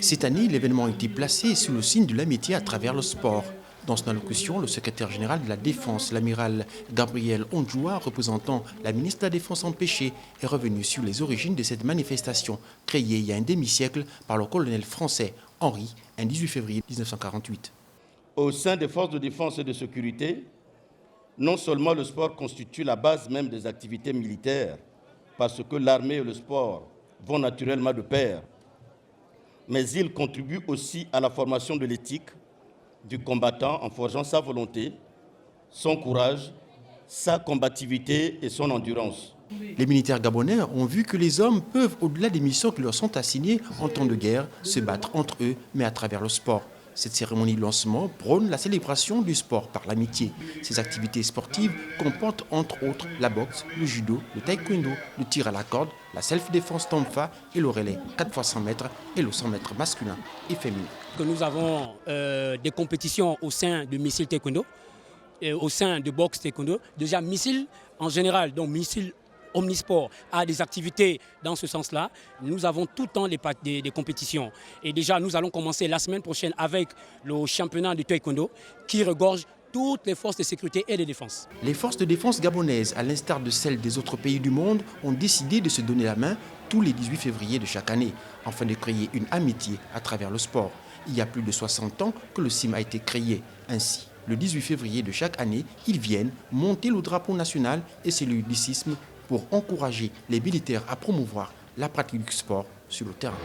Cette année, l'événement a été placé sous le signe de l'amitié à travers le sport. Dans son allocution, le secrétaire général de la Défense, l'amiral Gabriel Ondjoua, représentant la ministre de la Défense empêchée, est revenu sur les origines de cette manifestation créée il y a un demi-siècle par le colonel français Henri, un 18 février 1948. Au sein des forces de défense et de sécurité, non seulement le sport constitue la base même des activités militaires, parce que l'armée et le sport vont naturellement de pair, mais il contribue aussi à la formation de l'éthique du combattant en forgeant sa volonté, son courage, sa combativité et son endurance. Les militaires gabonais ont vu que les hommes peuvent, au-delà des missions qui leur sont assignées en temps de guerre, se battre entre eux, mais à travers le sport. Cette cérémonie de lancement prône la célébration du sport par l'amitié. Ces activités sportives comportent entre autres la boxe, le judo, le taekwondo, le tir à la corde, la self-défense tonfa et le relais 4x100 mètres et le 100 mètres masculin et féminin. Nous avons des compétitions au sein de Missile Taekwondo, et au sein de boxe Taekwondo. Déjà, Missile en général, donc Missile Omnisport a des activités dans ce sens-là. Nous avons tout le temps des compétitions. Et déjà, nous allons commencer la semaine prochaine avec le championnat de Taekwondo qui regorge toutes les forces de sécurité et de défense. Les forces de défense gabonaises, à l'instar de celles des autres pays du monde, ont décidé de se donner la main tous les 18 février de chaque année, afin de créer une amitié à travers le sport. Il y a plus de 60 ans que le CIM a été créé. Ainsi, le 18 février de chaque année, ils viennent monter le drapeau national et celui du CISM pour encourager les militaires à promouvoir la pratique du sport sur le terrain.